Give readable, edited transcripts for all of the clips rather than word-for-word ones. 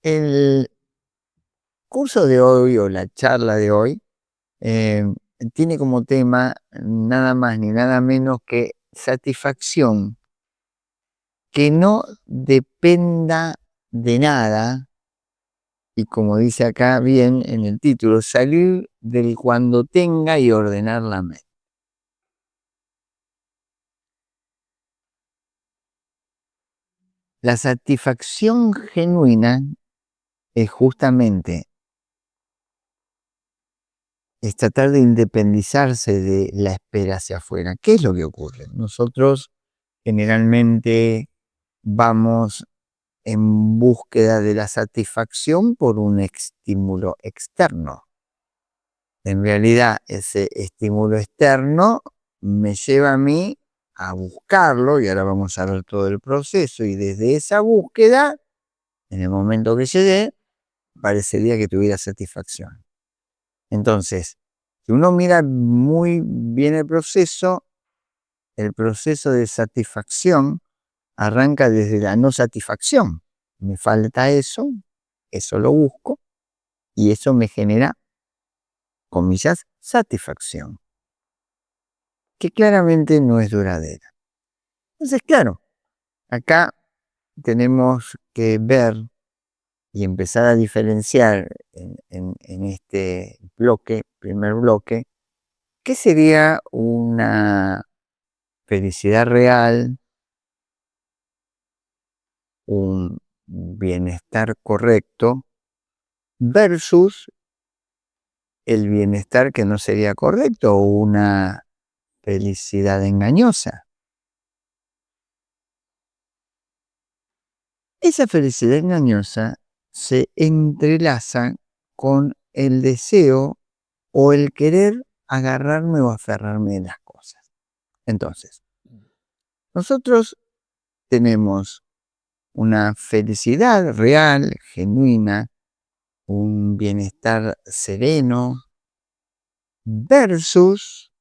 El curso de hoy o la charla de hoy eh, tiene como tema nada más ni nada menos que satisfacción que no dependa de nada y como dice acá bien en el título, salir del cuando tenga y ordenar la mente. La satisfacción genuina es justamente es tratar de independizarse de la espera hacia afuera. ¿Qué es lo que ocurre? Nosotros generalmente vamos en búsqueda de la satisfacción por un estímulo externo. En realidad, ese estímulo externo me lleva a mí a buscarlo, y ahora vamos a ver todo el proceso, y desde esa búsqueda, en el momento que llegué, parecería que tuviera satisfacción. Entonces, si uno mira muy bien el proceso de satisfacción arranca desde la no satisfacción. Me falta eso lo busco y eso me genera, comillas, satisfacción, que claramente no es duradera. Entonces, claro, acá tenemos que ver y empezar a diferenciar en este primer bloque, qué sería una felicidad real, un bienestar correcto, versus el bienestar que no sería correcto o una felicidad engañosa. Esa felicidad engañosa se entrelaza con el deseo o el querer agarrarme o aferrarme de las cosas. Entonces, nosotros tenemos una felicidad real, genuina, un bienestar sereno, versus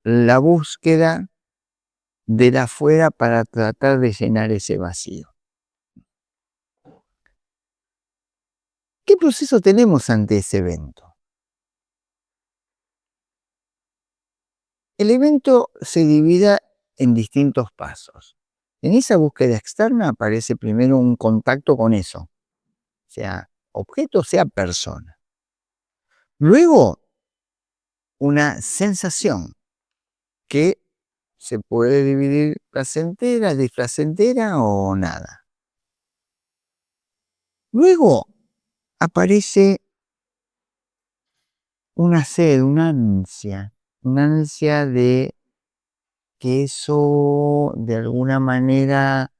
la búsqueda del afuera para tratar de llenar ese vacío. ¿Qué proceso tenemos ante ese evento? El evento se divide en distintos pasos. En esa búsqueda externa aparece primero un contacto con eso, sea objeto, sea persona. Luego, una sensación que se puede dividir placentera, displacentera o nada. Luego aparece una sed, una ansia de que eso de alguna manera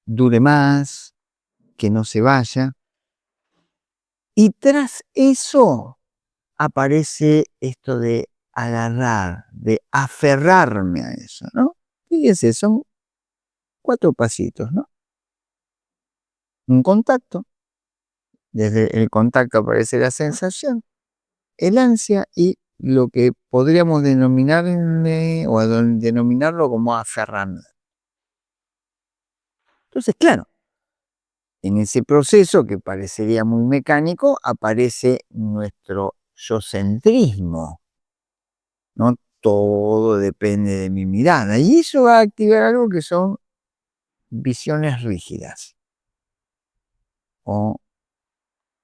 dure más, que no se vaya. Y tras eso aparece esto de agarrar, de aferrarme a eso, ¿no? Fíjense, son 4 pasitos, ¿no? Un contacto, desde el contacto aparece la sensación, el ansia y lo que podríamos denominarlo como aferrarme. Entonces, claro, en ese proceso que parecería muy mecánico, aparece nuestro yocentrismo, ¿no? Todo depende de mi mirada. Y eso va a activar algo que son visiones rígidas. O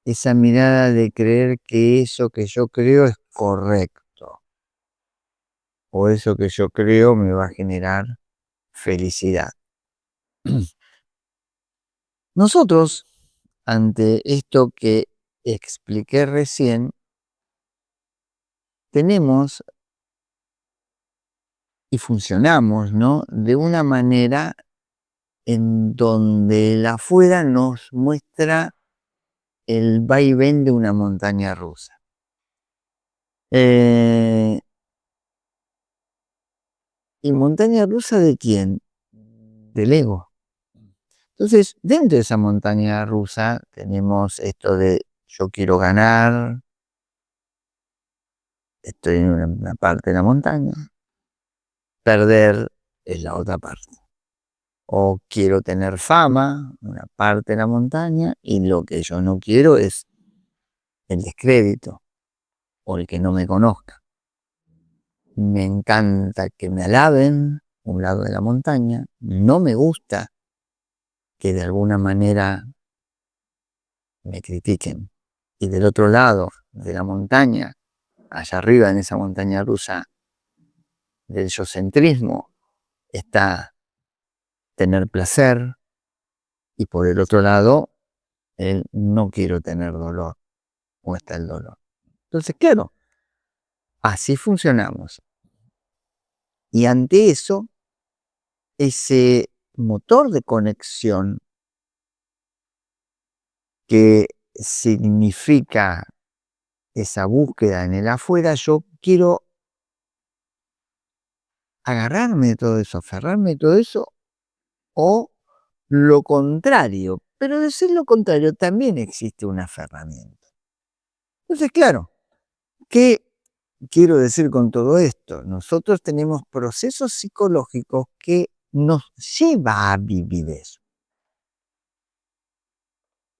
esa mirada de creer que eso que yo creo es correcto. O eso que yo creo me va a generar felicidad. Nosotros, ante esto que expliqué recién, tenemos y funcionamos, ¿no? De una manera en donde el afuera nos muestra el vaivén de una montaña rusa. ¿Y montaña rusa de quién? Del ego. Entonces, dentro de esa montaña rusa tenemos esto de yo quiero ganar, estoy en una parte de la montaña, perder es la otra parte. o quiero tener fama, una parte de la montaña, y lo que yo no quiero es el descrédito o el que no me conozca. Me encanta que me alaben, un lado de la montaña, no me gusta que de alguna manera me critiquen. Y del otro lado de la montaña, allá arriba en esa montaña rusa del yocentrismo, está tener placer, y por el otro lado, el no quiero tener dolor, o está el dolor. Entonces, claro, así funcionamos. Y ante eso, ese motor de conexión que significa esa búsqueda en el afuera, yo quiero agarrarme de todo eso, aferrarme de todo eso, o lo contrario. Pero de ser lo contrario también existe un aferramiento. Entonces, claro, ¿qué quiero decir con todo esto? Nosotros tenemos procesos psicológicos que nos lleva a vivir eso.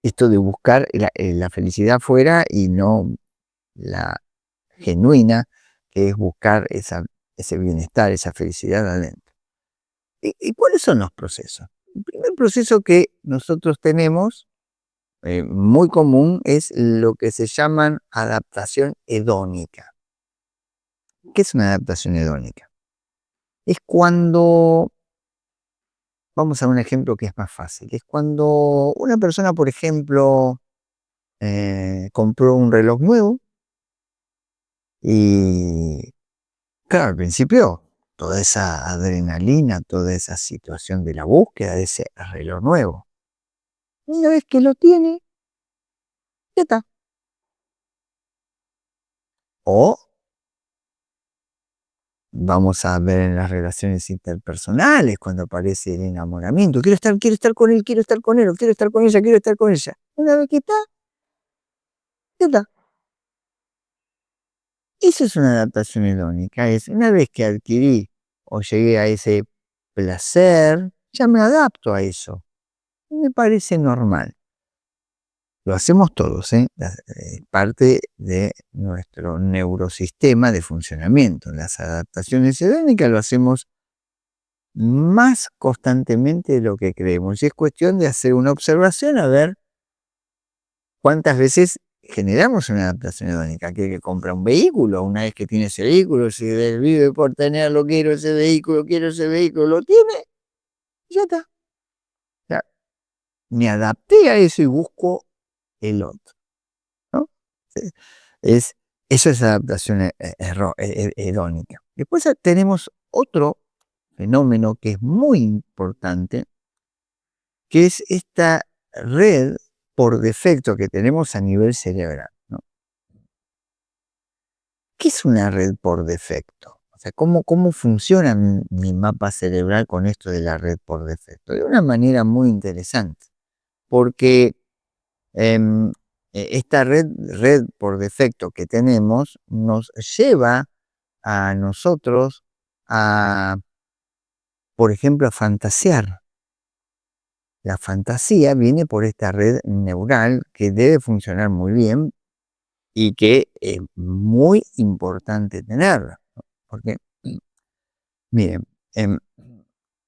Esto de buscar la felicidad afuera y no la genuina, que es buscar ese bienestar, esa felicidad adentro. ¿Y cuáles son los procesos? El primer proceso que nosotros tenemos, muy común, es lo que se llaman adaptación hedónica. ¿Qué es una adaptación hedónica? Es cuando, vamos a un ejemplo que es más fácil, es cuando una persona, por ejemplo, compró un reloj nuevo y, claro, al principio, toda esa adrenalina, toda esa situación de la búsqueda de ese reloj nuevo. Una vez que lo tiene, ya está. O vamos a ver en las relaciones interpersonales, cuando aparece el enamoramiento. Quiero estar con él, quiero estar con él, o quiero estar con ella, quiero estar con ella. Una vez que está, ya está. Eso es una adaptación hedónica. Es una vez que adquirí o llegué a ese placer, ya me adapto a eso. Me parece normal. Lo hacemos todos, ¿eh? Parte de nuestro neurosistema de funcionamiento. Las adaptaciones hedónicas lo hacemos más constantemente de lo que creemos. Y es cuestión de hacer una observación a ver cuántas veces generamos una adaptación hedónica. Aquel que compra un vehículo, una vez que tiene ese vehículo, si vive por tenerlo, quiero ese vehículo, lo tiene, ya está. Ya, me adapté a eso y busco el otro, ¿no? Es, Eso es adaptación hedónica. Después tenemos otro fenómeno que es muy importante, que es esta red por defecto que tenemos a nivel cerebral, ¿no? ¿Qué es una red por defecto? O sea, ¿cómo funciona mi mapa cerebral con esto de la red por defecto? De una manera muy interesante, porque em, esta red por defecto que tenemos nos lleva a nosotros a, por ejemplo, a fantasear. La fantasía viene por esta red neural que debe funcionar muy bien y que es muy importante tenerla, ¿no? Porque, miren,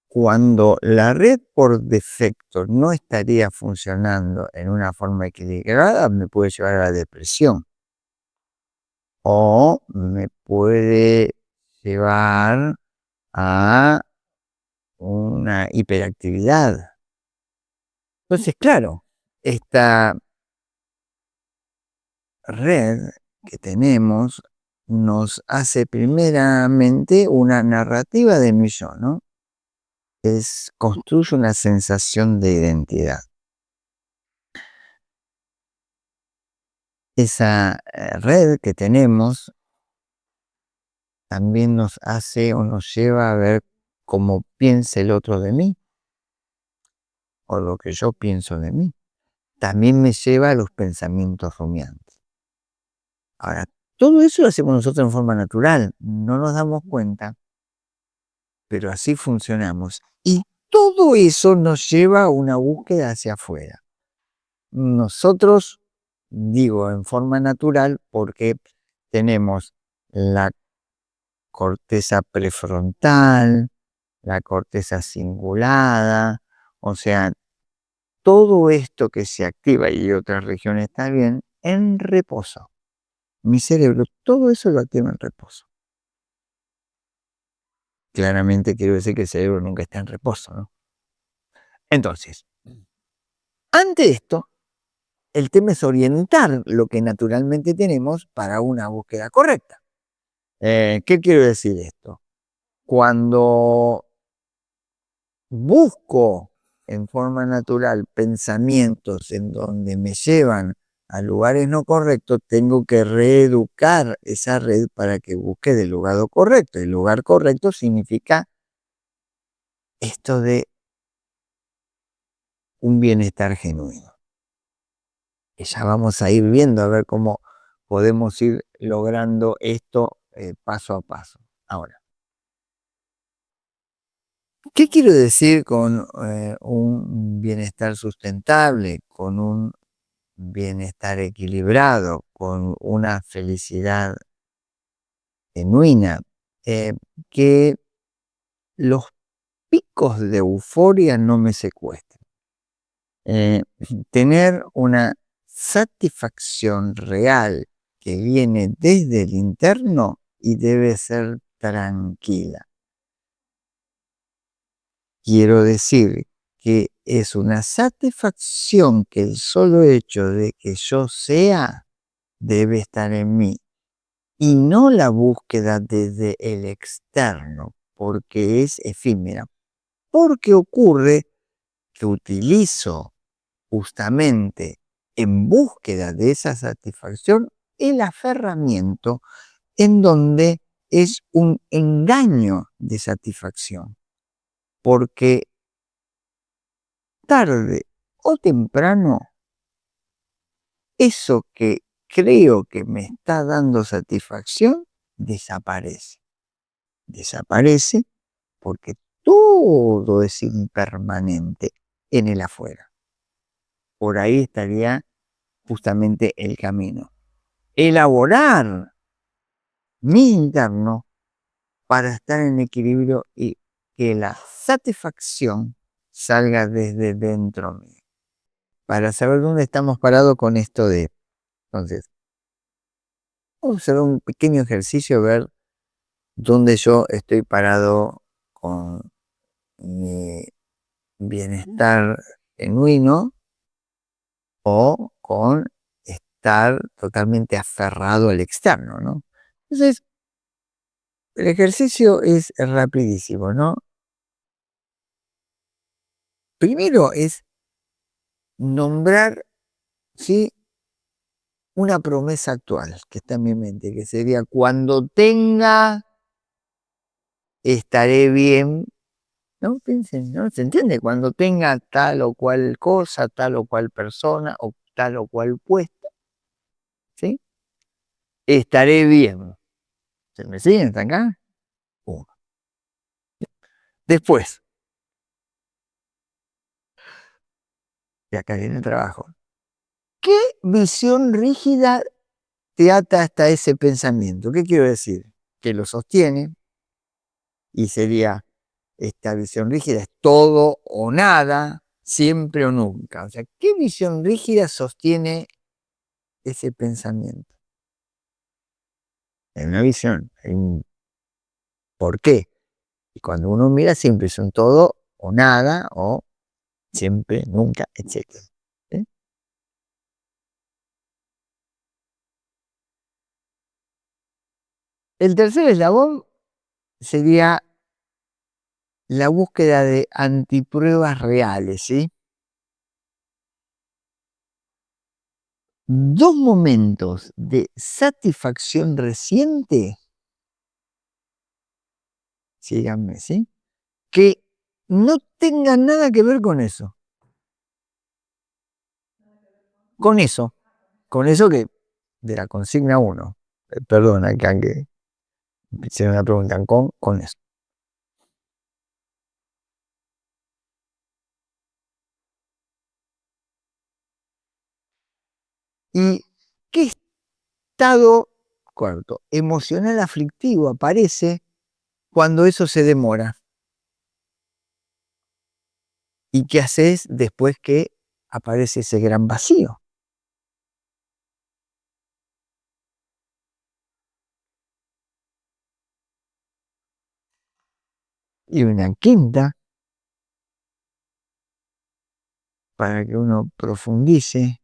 cuando la red por defecto no estaría funcionando en una forma equilibrada, me puede llevar a la depresión o me puede llevar a una hiperactividad. Entonces, claro, esta red que tenemos nos hace primeramente una narrativa de mi yo, ¿no? Construye una sensación de identidad. Esa red que tenemos también nos hace o nos lleva a ver cómo piensa el otro de mí o lo que yo pienso de mí. También me lleva a los pensamientos rumiantes. Ahora, todo eso lo hacemos nosotros en forma natural, no nos damos cuenta, pero así funcionamos. Y todo eso nos lleva a una búsqueda hacia afuera. Nosotros, digo en forma natural, porque tenemos la corteza prefrontal, la corteza cingulada, o sea, todo esto que se activa y otras regiones está bien, en reposo. Mi cerebro, todo eso lo activa en reposo. Claramente quiero decir que el cerebro nunca está en reposo, ¿no? Entonces, ante esto, el tema es orientar lo que naturalmente tenemos para una búsqueda correcta. ¿Qué quiero decir esto? Cuando busco en forma natural pensamientos en donde me llevan a lugares no correctos, tengo que reeducar esa red para que busque del lugar correcto. El lugar correcto significa esto de un bienestar genuino. Que ya vamos a ir viendo a ver cómo podemos ir logrando esto paso a paso. Ahora, ¿qué quiero decir con un bienestar sustentable, con un bienestar equilibrado, con una felicidad genuina? Que los picos de euforia no me secuestren. Tener una satisfacción real que viene desde el interno y debe ser tranquila. Quiero decir que es una satisfacción que el solo hecho de que yo sea debe estar en mí y no la búsqueda desde el externo, porque es efímera. Porque ocurre que utilizo justamente en búsqueda de esa satisfacción el aferramiento en donde es un engaño de satisfacción, porque tarde o temprano eso que creo que me está dando satisfacción desaparece. Desaparece porque todo es impermanente en el afuera. Por ahí estaría justamente el camino. Elaborar mi interno para estar en equilibrio y que la satisfacción salga desde dentro mío. Para saber dónde estamos parados con esto de... Entonces, vamos a hacer un pequeño ejercicio, ver dónde yo estoy parado con mi bienestar genuino o con estar totalmente aferrado al externo, ¿no? Entonces, el ejercicio es rapidísimo, ¿no? Primero es nombrar, ¿sí?, una promesa actual que está en mi mente, que sería: cuando tenga, estaré bien, ¿no? Piensen, ¿no? ¿Se entiende? Cuando tenga tal o cual cosa, tal o cual persona o tal o cual puesto, ¿sí? Estaré bien. ¿Se me siguen hasta acá? Uno. Después, y acá viene el trabajo. ¿Qué visión rígida te ata hasta ese pensamiento? ¿Qué quiero decir? Que lo sostiene y sería: esta visión rígida es todo o nada, siempre o nunca. O sea, ¿qué visión rígida sostiene ese pensamiento? Hay una visión, hay un porqué. Y cuando uno mira, siempre son todo o nada, o siempre, nunca, etc. ¿Sí? El tercer eslabón sería la búsqueda de antipruebas reales, ¿sí? Dos momentos de satisfacción reciente, síganme, ¿sí?, que no tengan nada que ver con eso. Con eso que de la consigna 1. Perdón, acá que hicieron una pregunta con eso. ¿Y qué estado cuarto, emocional aflictivo aparece cuando eso se demora? ¿Y qué haces después que aparece ese gran vacío? Y una quinta, para que uno profundice,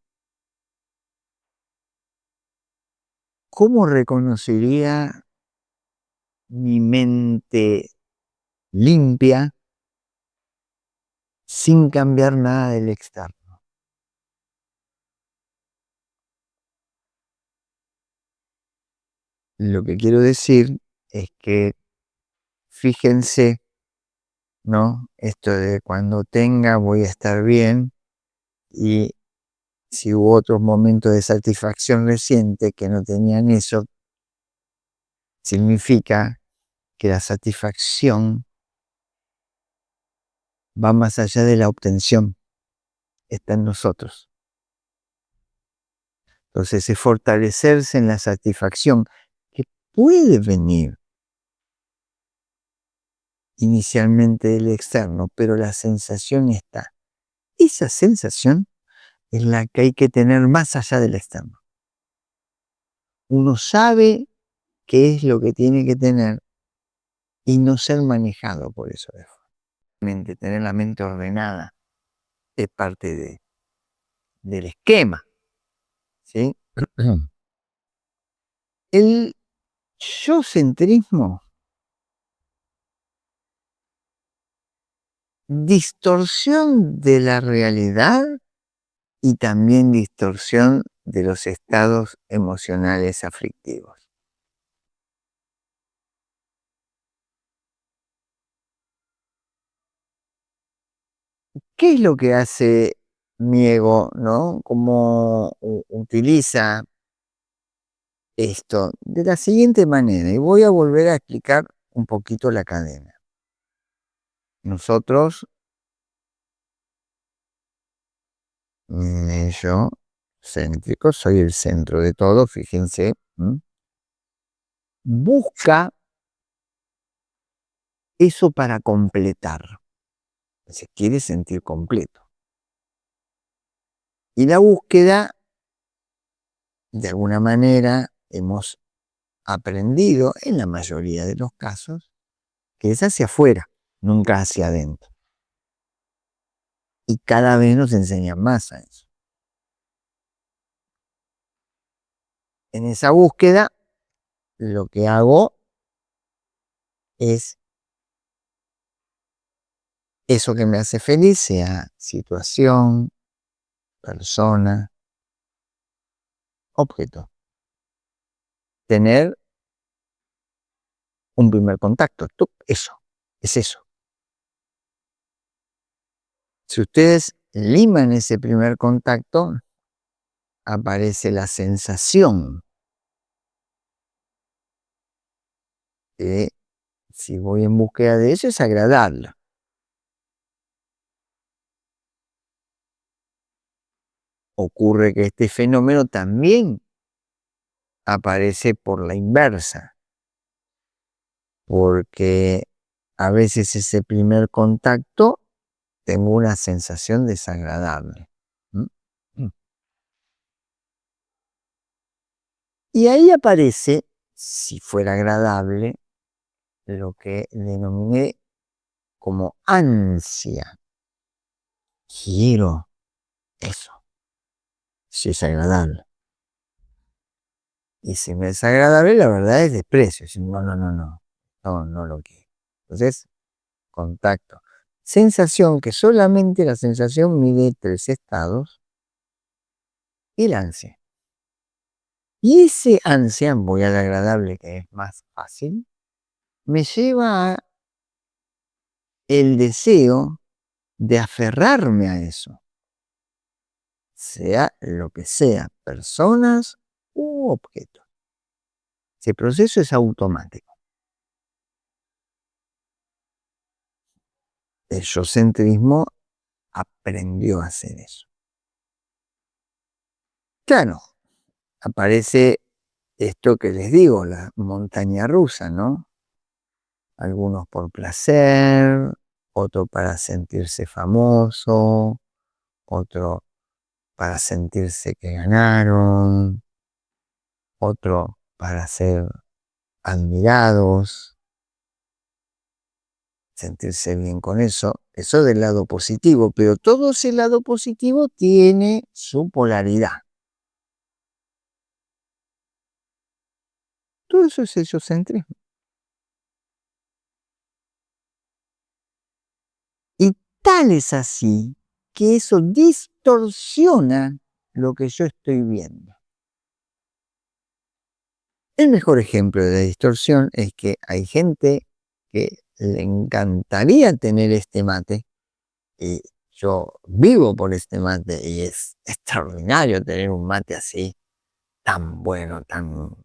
¿cómo reconocería mi mente limpia sin cambiar nada del externo? Lo que quiero decir es que fíjense, ¿no? Esto de cuando tenga voy a estar bien, y si hubo otros momentos de satisfacción reciente que no tenían eso, significa que la satisfacción va más allá de la obtención, está en nosotros. Entonces es fortalecerse en la satisfacción que puede venir inicialmente del externo, pero la sensación está. Esa sensación es la que hay que tener más allá del externo. Uno sabe qué es lo que tiene que tener y no ser manejado por eso. Tener la mente ordenada es parte del esquema, ¿sí? El yo-centrismo distorsión de la realidad y también distorsión de los estados emocionales aflictivos. ¿Qué es lo que hace mi ego, no? ¿Cómo utiliza esto? De la siguiente manera, y voy a volver a explicar un poquito la cadena. Nosotros, yo, céntrico, soy el centro de todo, fíjense, busca eso para completar, se quiere sentir completo. Y la búsqueda, de alguna manera, hemos aprendido, en la mayoría de los casos, que es hacia afuera, nunca hacia adentro. Y cada vez nos enseñan más a eso. En esa búsqueda, lo que hago es eso que me hace feliz, sea situación, persona, objeto. Tener un primer contacto, eso, es eso. Si ustedes liman ese primer contacto, aparece la sensación que, si voy en búsqueda de eso, es agradable. Ocurre que este fenómeno también aparece por la inversa, porque a veces ese primer contacto tengo una sensación desagradable. ¿Mm? Mm. Y ahí aparece, si fuera agradable, lo que denominé como ansia. Quiero eso, si es agradable. Y si me es agradable, la verdad es desprecio. No, no, no, no, no, no lo quiero. Entonces, contacto. Sensación, que solamente la sensación mide 3 estados, y el ansia. Y ese ansia, voy al agradable que es más fácil, me lleva a el deseo de aferrarme a eso, sea lo que sea, personas u objetos. Ese proceso es automático. El yocentrismo aprendió a hacer eso. Claro, aparece esto que les digo, la montaña rusa, ¿no? Algunos por placer, otro para sentirse famoso, otro para sentirse que ganaron, otro para ser admirados, sentirse bien con eso del lado positivo, pero todo ese lado positivo tiene su polaridad. Todo eso es egocentrismo. Y tal es así que eso distorsiona lo que yo estoy viendo. El mejor ejemplo de distorsión es que hay gente que le encantaría tener este mate y yo vivo por este mate y es extraordinario tener un mate así, tan bueno, tan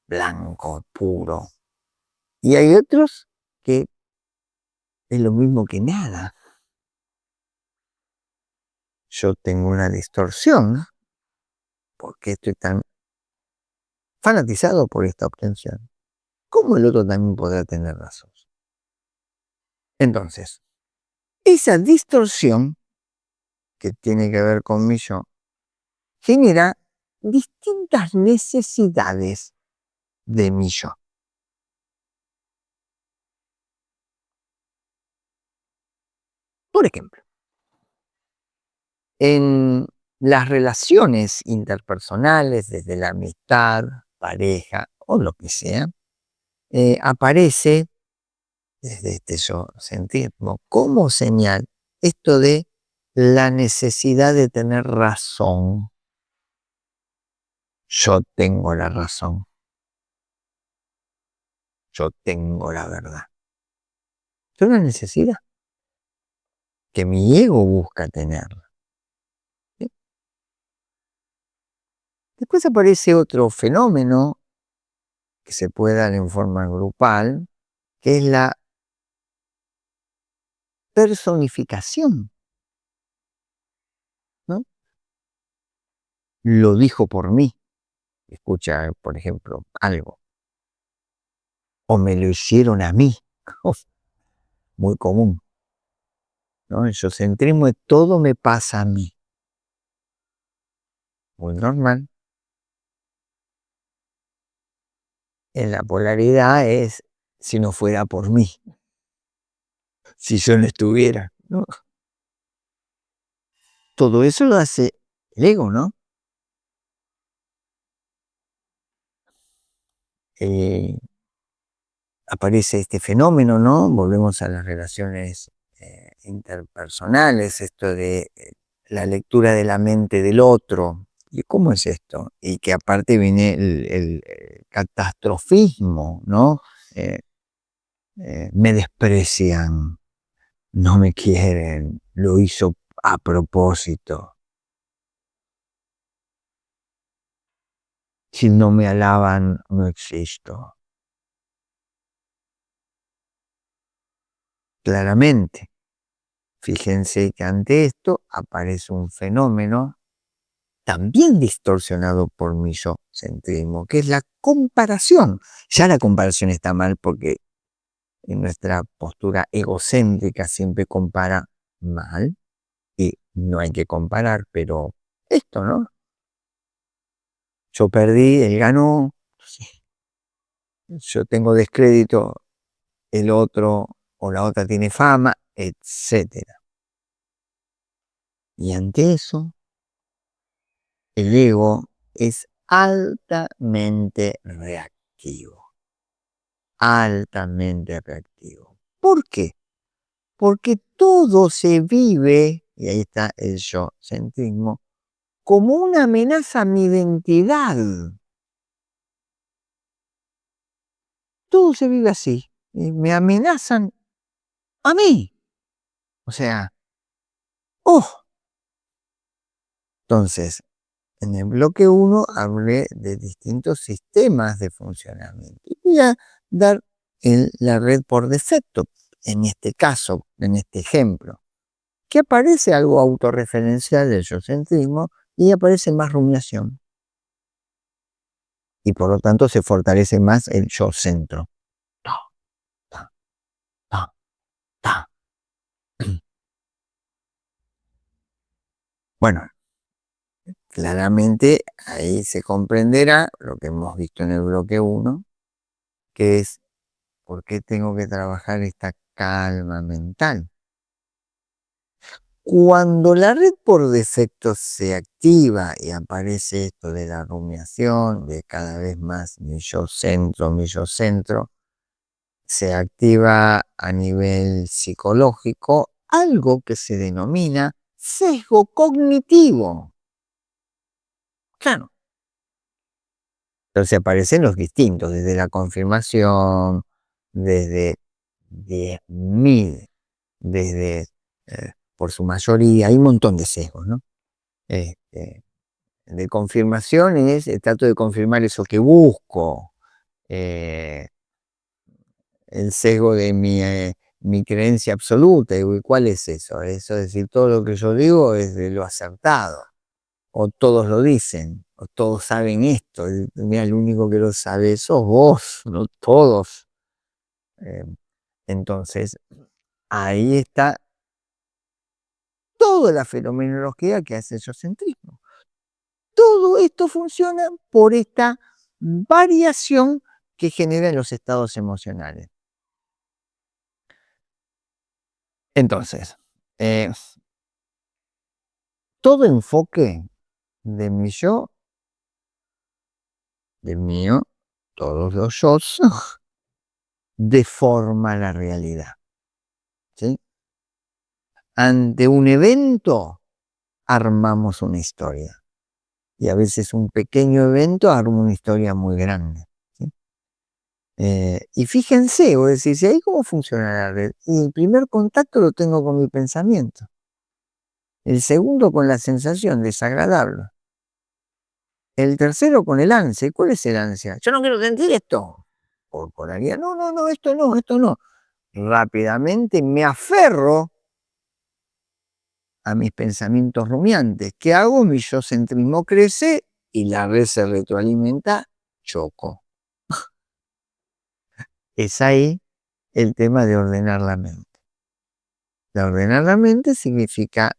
blanco, puro. Y hay otros que es lo mismo que nada. Yo tengo una distorsión porque estoy tan fanatizado por esta obtención. ¿Cómo el otro también podrá tener razón? Entonces, esa distorsión que tiene que ver con mi yo genera distintas necesidades de mi yo. Por ejemplo, en las relaciones interpersonales, desde la amistad, pareja o lo que sea, aparece desde este yo centrismo como señal esto de la necesidad de tener razón. Yo tengo la razón. Yo tengo la verdad. Es una necesidad que mi ego busca tener. ¿Sí? Después aparece otro fenómeno que se puede dar en forma grupal, que es la personificación, ¿no? Lo dijo por mí. Escucha, por ejemplo, algo. O me lo hicieron a mí. Muy común, ¿no? El egocentrismo es todo me pasa a mí. Muy normal. En la polaridad es si no fuera por mí, si yo no estuviera, ¿no? Todo eso lo hace el ego, ¿no? Eh, Aparece este fenómeno, ¿no? Volvemos a las relaciones interpersonales, esto de la lectura de la mente del otro. ¿Y cómo es esto? Y que aparte viene el catastrofismo, ¿no? Eh, Me desprecian, no me quieren, lo hizo a propósito. Si no me alaban, no existo. Claramente, fíjense que ante esto aparece un fenómeno también distorsionado por misocentrismo, que es la comparación. Ya la comparación está mal porque en nuestra postura egocéntrica siempre compara mal y no hay que comparar, pero esto, ¿no? Yo perdí, él ganó, yo tengo descrédito, el otro o la otra tiene fama, etcétera. Y ante eso, el ego es altamente reactivo, altamente reactivo. ¿Por qué? Porque todo se vive, y ahí está el yo centrismo, como una amenaza a mi identidad. Todo se vive así. Y me amenazan a mí. O sea, oh. Entonces, en el bloque 1 hablé de distintos sistemas de funcionamiento. Y voy a dar la red por defecto, en este caso, en este ejemplo, que aparece algo autorreferencial del yocentrismo y aparece más rumiación. y por lo tanto se fortalece más el yo centro. Ta, ta, ta, ta. Bueno, claramente ahí se comprenderá lo que hemos visto en el bloque 1, que es por qué tengo que trabajar esta calma mental. Cuando la red por defecto se activa y aparece esto de la rumiación, de cada vez más mi yo centro, se activa a nivel psicológico algo que se denomina sesgo cognitivo. Claro. Entonces aparecen los distintos, desde la confirmación, desde 10.000, desde, por su mayoría, hay un montón de sesgos, ¿no? Este, de confirmación es, trato de confirmar eso que busco, eh, el sesgo de mi creencia absoluta. ¿Y cuál es eso? Eso es decir, todo lo que yo digo es de lo acertado, o todos lo dicen, o todos saben esto. Mira, el único que lo sabe sos vos, no todos. Eh, entonces, ahí está toda la fenomenología que hace el sociocentrismo. Todo esto funciona por esta variación que generan los estados emocionales. Entonces, todo enfoque de mi yo, del mío, todos los yos, deforma la realidad. ¿Sí? Ante un evento, armamos una historia. Y a veces un pequeño evento arma una historia muy grande. ¿Sí? Y fíjense, o decir, si ahí cómo funciona la red. Y el primer contacto lo tengo con mi pensamiento. El segundo con la sensación desagradable. El tercero con el ansia. ¿Cuál es el ansia? Yo no quiero sentir esto. Corporalidad. No, no, no, esto no, esto no. Rápidamente me aferro a mis pensamientos rumiantes. ¿Qué hago? Mi yocentrismo crece y la red se retroalimenta, choco. Es ahí el tema de ordenar la mente. De ordenar la mente significa,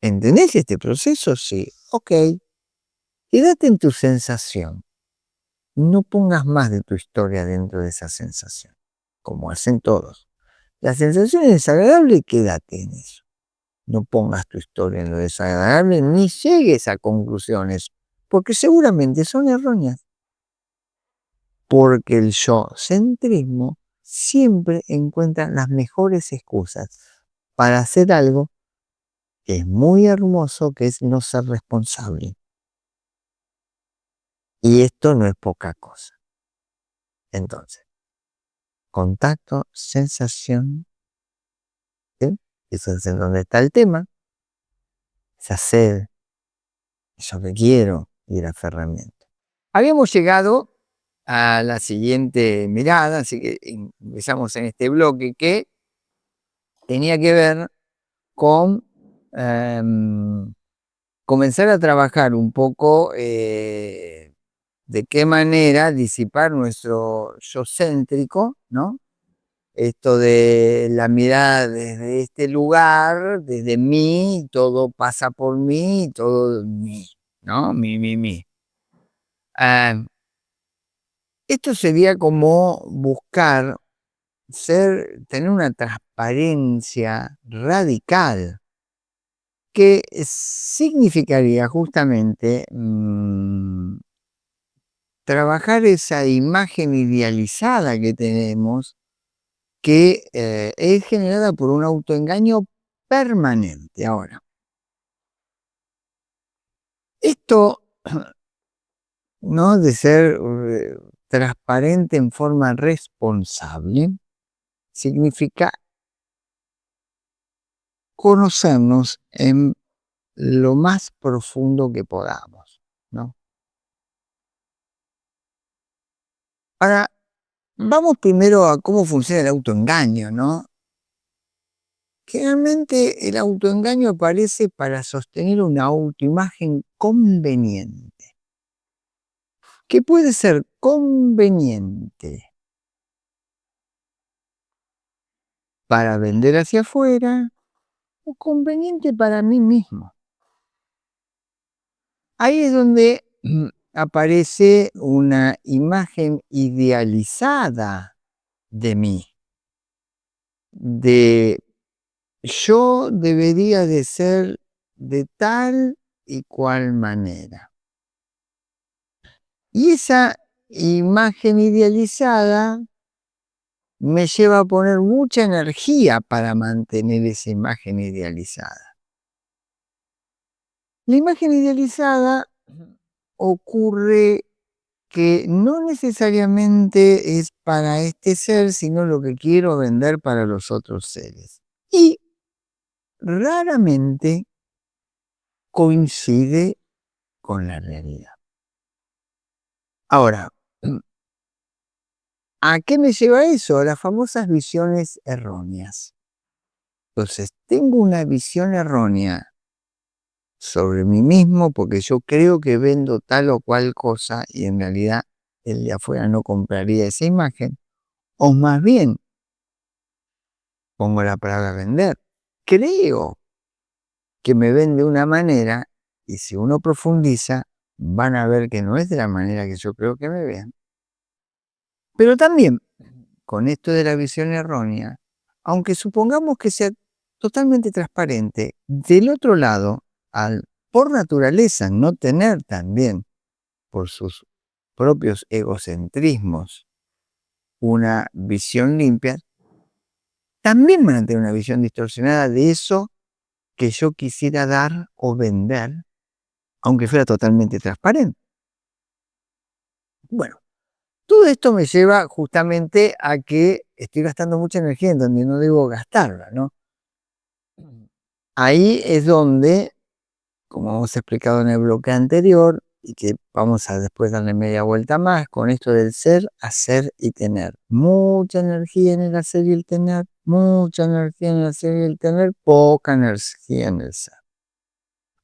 ¿entendés este proceso? Sí, ok. Quédate en tu sensación. No pongas más de tu historia dentro de esa sensación, como hacen todos. La sensación es desagradable, quédate en eso. No pongas tu historia en lo desagradable ni llegues a conclusiones, porque seguramente son erróneas. Porque el yo-centrismo siempre encuentra las mejores excusas para hacer algo que es muy hermoso, que es no ser responsable. Y esto no es poca cosa. Entonces, contacto, sensación, ¿sí? Eso es en donde está el tema, esa sed, eso que quiero y el aferramiento. Habíamos llegado a la siguiente mirada, así que empezamos en este bloque que tenía que ver con comenzar a trabajar un poco de qué manera disipar nuestro yo céntrico, ¿no? Esto de la mirada desde este lugar, desde mí, todo pasa por mí, todo mí, ¿no? Mi. Ah, esto sería como buscar tener una transparencia radical que significaría justamente trabajar esa imagen idealizada que tenemos, que es generada por un autoengaño permanente. Ahora, esto, ¿no? De ser transparente en forma responsable, significa conocernos en lo más profundo que podamos, ¿no? Ahora, vamos primero a cómo funciona el autoengaño, ¿no? Generalmente el autoengaño aparece para sostener una autoimagen conveniente. que puede ser conveniente para vender hacia afuera o conveniente para mí mismo. Ahí es donde aparece una imagen idealizada de mí, de yo debería de ser de tal y cual manera. Y esa imagen idealizada me lleva a poner mucha energía para mantener esa imagen idealizada. La imagen idealizada ocurre que no necesariamente es para este ser, sino lo que quiero vender para los otros seres. Y raramente coincide con la realidad. Ahora, ¿a qué me lleva eso? A las famosas visiones erróneas. Entonces, tengo una visión errónea sobre mí mismo porque yo creo que vendo tal o cual cosa y en realidad el de afuera no compraría esa imagen. O más bien, pongo la palabra vender. Creo que me ven de una manera y si uno profundiza, van a ver que no es de la manera que yo creo que me vean. Pero también, con esto de la visión errónea, aunque supongamos que sea totalmente transparente, del otro lado, al por naturaleza no tener también, por sus propios egocentrismos, una visión limpia, también van a tener una visión distorsionada de eso que yo quisiera dar o vender, aunque fuera totalmente transparente. Bueno, todo esto me lleva justamente a que estoy gastando mucha energía en donde no debo gastarla, ¿no? Ahí es donde, como hemos explicado en el bloque anterior, y que vamos a después darle media vuelta más, con esto del ser, hacer y tener. Mucha energía en el hacer y el tener, mucha energía en el hacer y el tener, poca energía en el ser.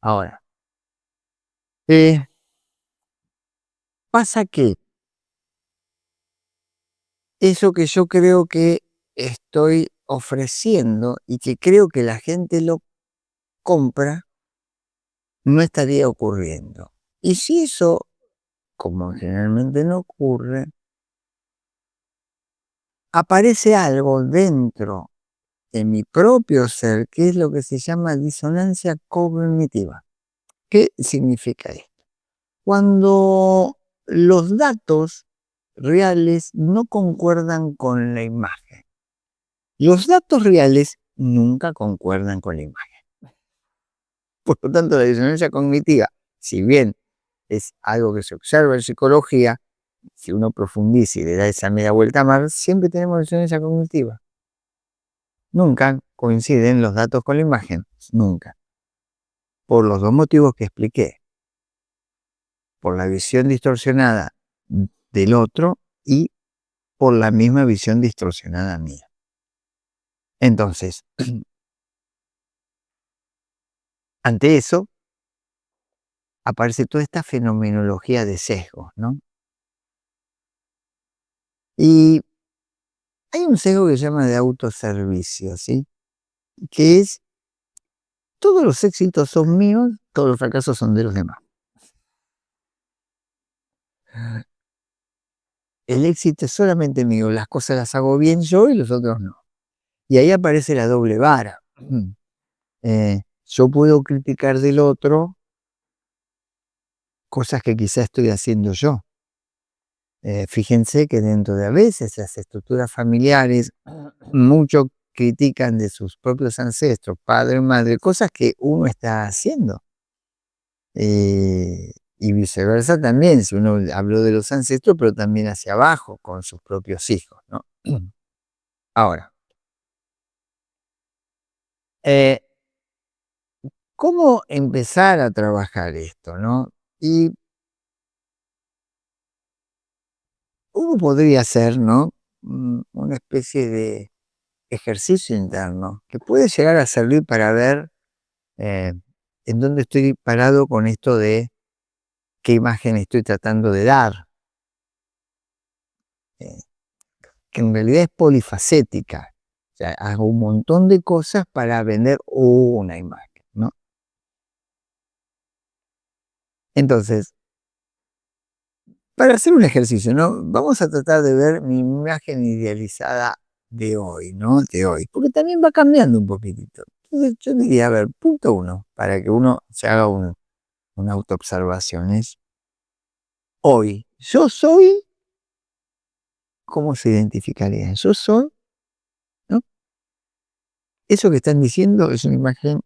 Ahora, pasa que eso que yo creo que estoy ofreciendo y que creo que la gente lo compra, no estaría ocurriendo. Y si eso, como generalmente no ocurre, aparece algo dentro de mi propio ser, que es lo que se llama disonancia cognitiva. ¿Qué significa esto? Cuando los datos reales no concuerdan con la imagen. Los datos reales nunca concuerdan con la imagen. Por lo tanto, la disonancia cognitiva, si bien es algo que se observa en psicología, si uno profundiza y le da esa media vuelta más, siempre tenemos disonancia cognitiva. Nunca coinciden los datos con la imagen, nunca. Por los dos motivos que expliqué. Por la visión distorsionada del otro y por la misma visión distorsionada mía. Entonces, ante eso, aparece toda esta fenomenología de sesgos, ¿no? Y hay un sesgo que se llama de autoservicio, ¿sí? Que es, todos los éxitos son míos, todos los fracasos son de los demás. El éxito es solamente mío, las cosas las hago bien yo y los otros no. Y ahí aparece la doble vara. Yo puedo criticar del otro cosas que quizá estoy haciendo yo. Fíjense que dentro de a veces las estructuras familiares, muchos critican de sus propios ancestros, padre, madre, cosas que uno está haciendo. Y viceversa también, si uno habló de los ancestros, pero también hacia abajo con sus propios hijos, ¿no? Ahora, eh, ¿cómo empezar a trabajar esto, no? Y uno podría hacer, ¿no? Una especie de ejercicio interno que puede llegar a servir para ver en dónde estoy parado con esto de qué imagen estoy tratando de dar eh, que en realidad es polifacética. O sea, hago un montón de cosas para vender una imagen, ¿no? Entonces, para hacer un ejercicio, ¿no? Vamos a tratar de ver mi imagen idealizada de hoy, ¿no? De hoy, porque también va cambiando un poquitito. Entonces, yo diría, a ver, punto uno, para que uno se haga una autoobservación, es hoy, yo soy, ¿cómo se identificaría? Yo soy, ¿no? Eso que están diciendo es una imagen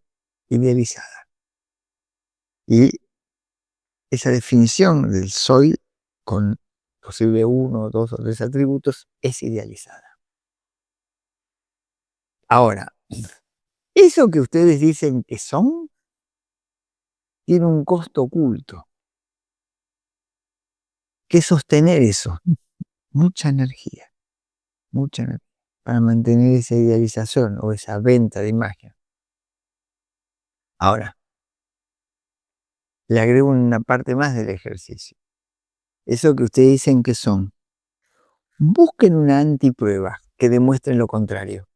idealizada. Y esa definición del soy, con posible uno, dos o tres atributos, es idealizada. Ahora, eso que ustedes dicen que son, tiene un costo oculto. Que sostener eso, mucha energía, mucha energía, para mantener esa idealización o esa venta de imagen. Ahora, le agrego una parte más del ejercicio. Eso que ustedes dicen que son, busquen una antiprueba que demuestre lo contrario.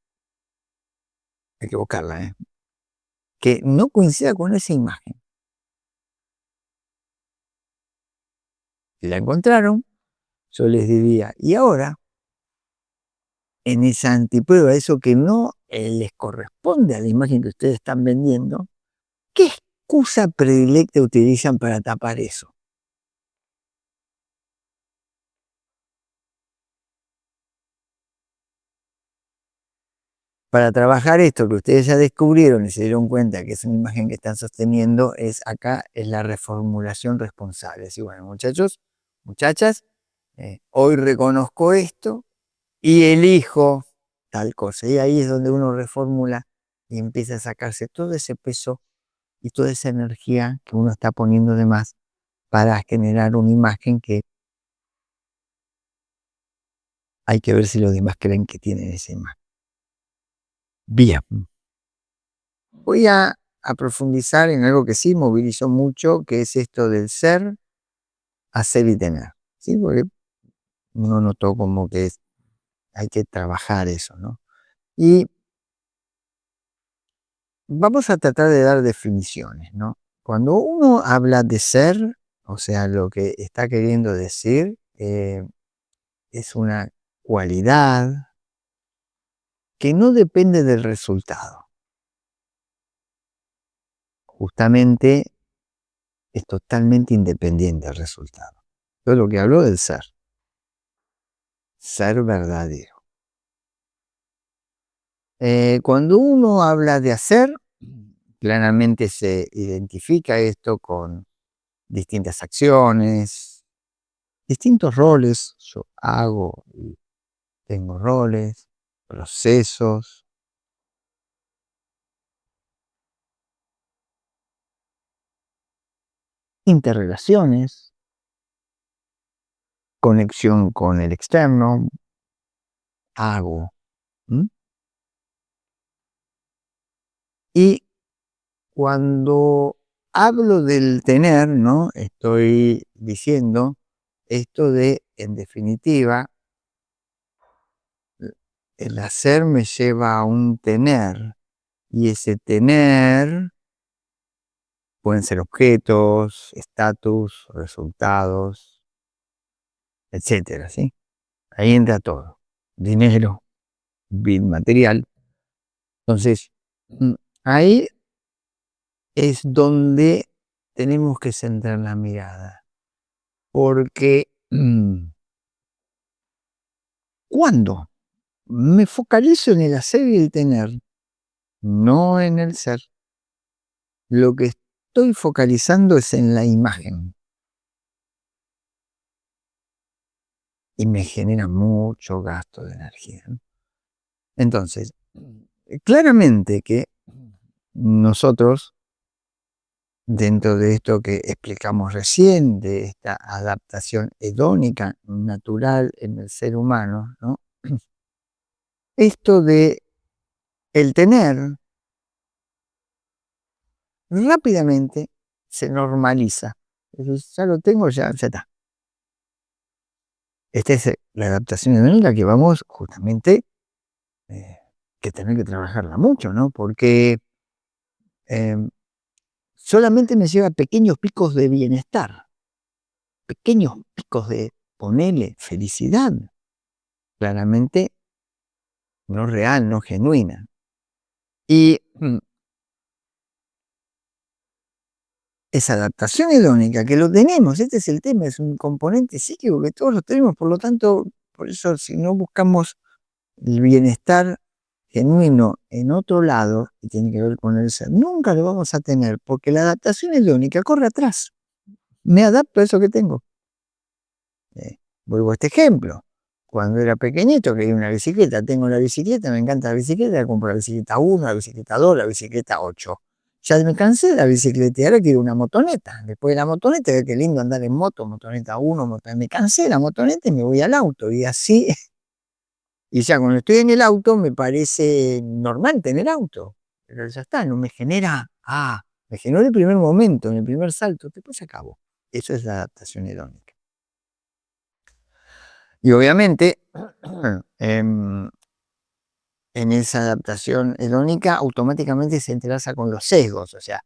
Hay que buscarla, ¿eh? Que no coincida con esa imagen. Si la encontraron, yo les diría, y ahora, en esa antiprueba, eso que no les corresponde a la imagen que ustedes están vendiendo, ¿qué excusa predilecta utilizan para tapar eso? Para trabajar esto que ustedes ya descubrieron y se dieron cuenta que es una imagen que están sosteniendo, es la reformulación responsable. Así, bueno, muchachos, muchachas, hoy reconozco esto y elijo tal cosa. Y ahí es donde uno reformula y empieza a sacarse todo ese peso y toda esa energía que uno está poniendo de más para generar una imagen que hay que ver si los demás creen que tienen esa imagen. Bien. Voy a profundizar en algo que sí movilizó mucho, que es esto del ser, hacer y tener. ¿Sí? Porque uno notó como que hay que trabajar eso, ¿no? Y vamos a tratar de dar definiciones, ¿no? Cuando uno habla de ser, o sea, lo que está queriendo decir es una cualidad que no depende del resultado. Justamente es totalmente independiente del resultado. Yo lo que hablo del ser verdadero. Cuando uno habla de hacer, claramente se identifica esto con distintas acciones, distintos roles. Yo hago y tengo roles, procesos, interrelaciones, conexión con el externo, hago. ¿M? Y cuando hablo del tener, ¿no? Estoy diciendo esto de, en definitiva, el hacer me lleva a un tener, y ese tener pueden ser objetos, estatus, resultados, etcétera, ¿sí? Ahí entra todo. Dinero, bien material. Entonces, ahí es donde tenemos que centrar la mirada. Porque cuando me focalizo en el hacer y el tener, no en el ser, lo que estoy focalizando es en la imagen. Y me genera mucho gasto de energía, ¿no? Entonces, claramente que nosotros, dentro de esto que explicamos recién, de esta adaptación hedónica natural en el ser humano, ¿no? Esto de el tener rápidamente se normaliza. Es decir, ya lo tengo, ya está. Esta es la adaptación hedónica que vamos justamente que tener que trabajarla mucho, ¿no? Porque em, solamente me lleva pequeños picos de bienestar, pequeños picos de, ponele, felicidad, claramente no real, no genuina. Y esa adaptación hedónica, que lo tenemos, este es el tema, es un componente psíquico que todos lo tenemos, por lo tanto, por eso si no buscamos el bienestar genuino en otro lado, y tiene que ver con el ser, nunca lo vamos a tener, porque la adaptación hedónica corre atrás. Me adapto a eso que tengo. Vuelvo a este ejemplo. Cuando era pequeñito quería una bicicleta, tengo la bicicleta, me encanta la bicicleta, compro la bicicleta 1, la bicicleta 2, la bicicleta 8. Ya me cansé de la bicicleta y ahora quiero una motoneta. Después de la motoneta, qué lindo andar en moto, motoneta 1, motoneta. Me cansé de la motoneta y me voy al auto. Y así, y ya cuando estoy en el auto me parece normal tener auto. Pero ya está, no me genera, me generó en el primer momento, en el primer salto, después se acabó. Eso es la adaptación hedónica. Y obviamente, en esa adaptación hedónica automáticamente se entrelaza con los sesgos, o sea,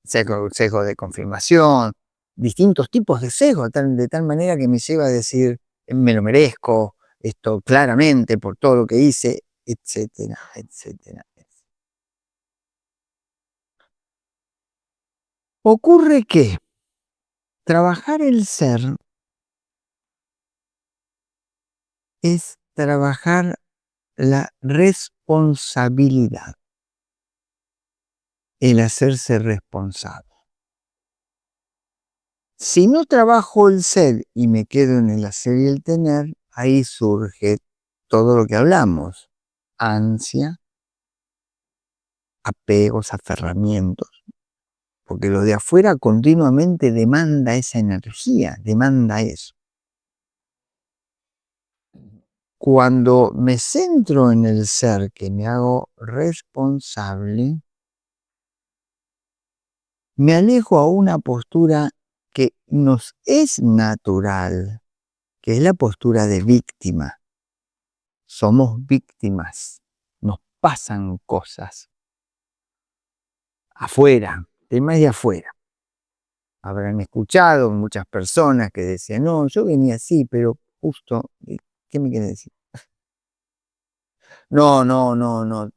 sesgo de confirmación, distintos tipos de sesgos, de tal manera que me lleva a decir, me lo merezco, esto claramente por todo lo que hice, etcétera, etcétera. Ocurre que trabajar el ser es trabajar la responsabilidad, el hacerse responsable. Si no trabajo el ser y me quedo en el hacer y el tener, ahí surge todo lo que hablamos, ansia, apegos, aferramientos, porque lo de afuera continuamente demanda esa energía, demanda eso. Cuando me centro en el ser, que me hago responsable, me alejo a una postura que nos es natural, que es la postura de víctima. Somos víctimas, nos pasan cosas afuera, temas de afuera. Habrán escuchado muchas personas que decían, no, yo venía así, pero justo, ¿qué me quiere decir? No, no, no, no.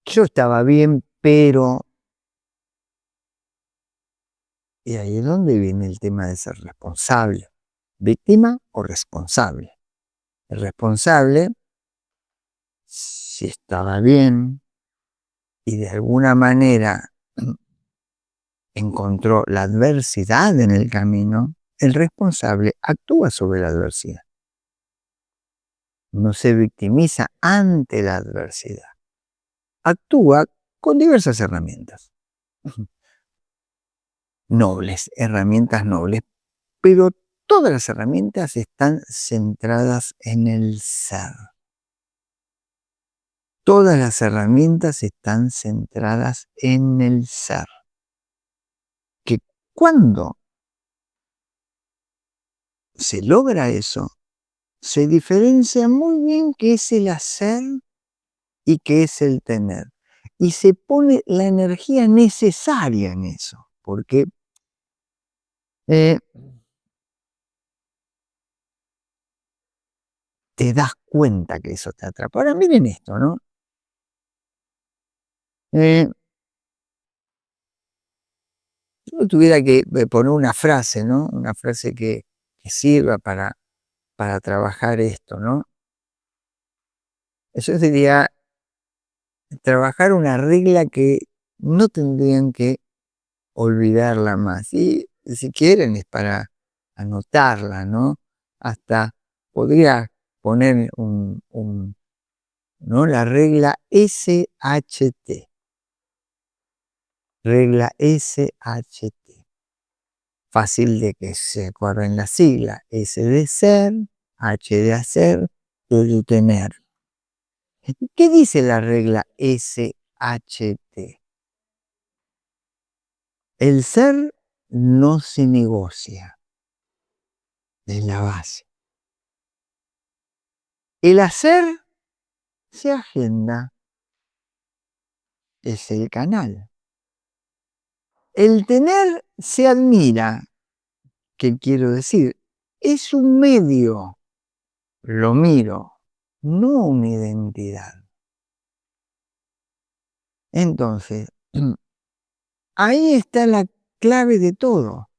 Yo estaba bien, pero... Y ahí es donde viene el tema de ser responsable. ¿Víctima o responsable? El responsable, si estaba bien y de alguna manera encontró la adversidad en el camino, el responsable actúa sobre la adversidad. No se victimiza ante la adversidad. Actúa con diversas herramientas. Nobles, herramientas nobles, pero todas las herramientas están centradas en el ser. Todas las herramientas están centradas en el ser. Que cuando se logra eso, se diferencia muy bien qué es el hacer y qué es el tener. Y se pone la energía necesaria en eso, porque te das cuenta que eso te atrapa. Ahora miren esto, ¿no? Si yo tuviera que poner una frase, ¿no? Una frase que sirva para trabajar esto, ¿no? Eso sería trabajar una regla que no tendrían que olvidarla más. Y si quieren es para anotarla, ¿no? Hasta podría poner ¿no? La regla SHT. Regla SHT. Fácil de que se acuerden la sigla. S de ser, H de hacer, T de tener. ¿Qué dice la regla SHT? El ser no se negocia. es la base. El hacer se agenda, es el canal. El tener se admira, ¿qué quiero decir? Es un medio, lo miro, no una identidad. Entonces, ahí está la clave de todo.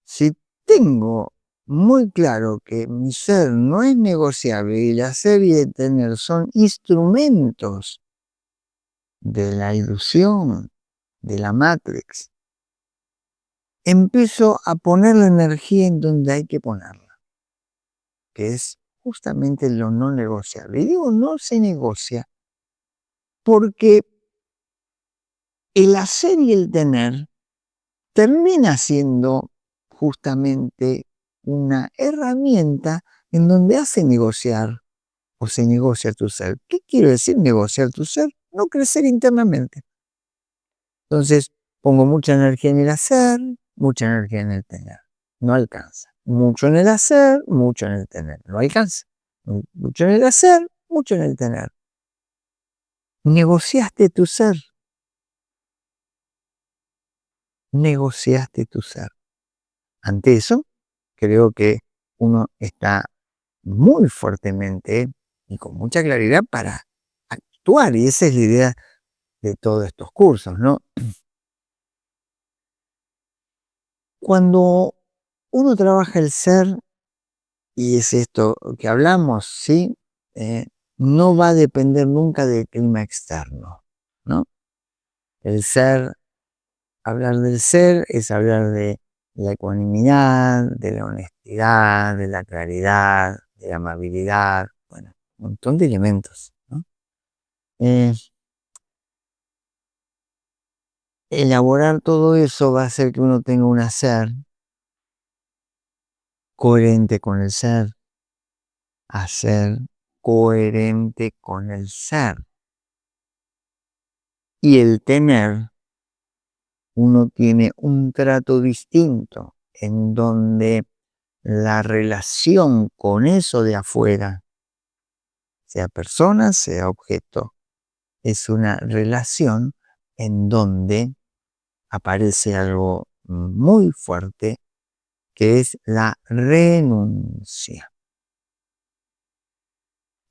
Si tengo muy claro que mi ser no es negociable y el hacer y el tener son instrumentos de la ilusión, de la Matrix, empiezo a poner la energía en donde hay que ponerla, que es justamente lo no negociable. Y digo, no se negocia porque el hacer y el tener termina siendo justamente una herramienta en donde hace negociar o se negocia tu ser. ¿Qué quiero decir negociar tu ser? No crecer internamente. Entonces, pongo mucha energía en el hacer, mucha energía en el tener. No alcanza. Mucho en el hacer, mucho en el tener. No alcanza. Mucho en el hacer, mucho en el tener. Negociaste tu ser. Negociaste tu ser. Ante eso, creo que uno está muy fuertemente y con mucha claridad para actuar. Y esa es la idea de todos estos cursos, ¿no? Cuando uno trabaja el ser, y es esto que hablamos, ¿sí? No va a depender nunca del clima externo, ¿no? El ser, hablar del ser es hablar de la ecuanimidad, de la honestidad, de la claridad, de la amabilidad, bueno, un montón de elementos, ¿no? Elaborar todo eso va a hacer que uno tenga un hacer coherente con el ser, hacer coherente con el ser. Y el tener, uno tiene un trato distinto en donde la relación con eso de afuera, sea persona, sea objeto, es una relación en donde aparece algo muy fuerte que es la renuncia.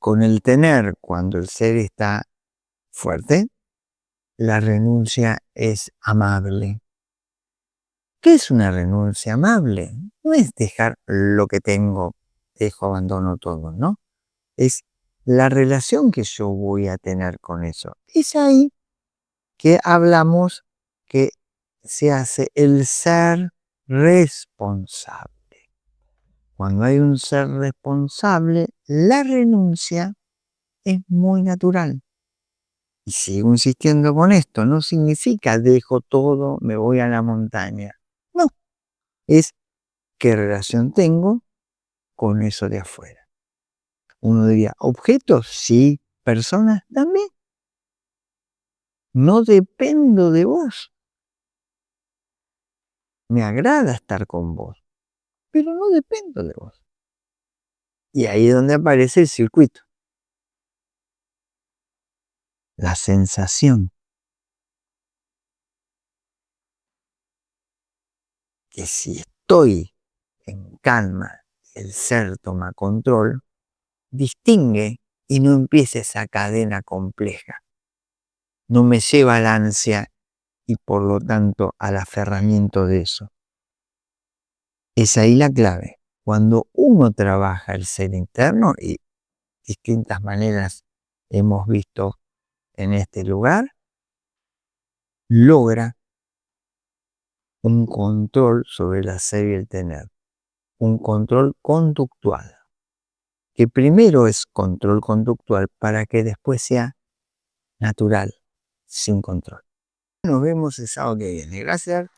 Con el tener, cuando el ser está fuerte, la renuncia es amable. ¿Qué es una renuncia amable? No es dejar lo que tengo, dejo, abandono todo, ¿no? Es la relación que yo voy a tener con eso. Es ahí que hablamos que se hace el ser responsable. Cuando hay un ser responsable, la renuncia es muy natural. Y sigo insistiendo con esto, no significa dejo todo, me voy a la montaña. No, es qué relación tengo con eso de afuera. Uno diría, objetos, sí, personas también. No dependo de vos. Me agrada estar con vos, pero no dependo de vos. Y ahí es donde aparece el circuito. La sensación que si estoy en calma, el ser toma control, distingue y no empieza esa cadena compleja. No me lleva al ansia y por lo tanto al aferramiento de eso. Es ahí la clave. Cuando uno trabaja el ser interno, y distintas maneras hemos visto en este lugar, logra un control sobre el hacer y el tener, un control conductual, que primero es control conductual para que después sea natural, sin control. Nos vemos el sábado que viene. Gracias.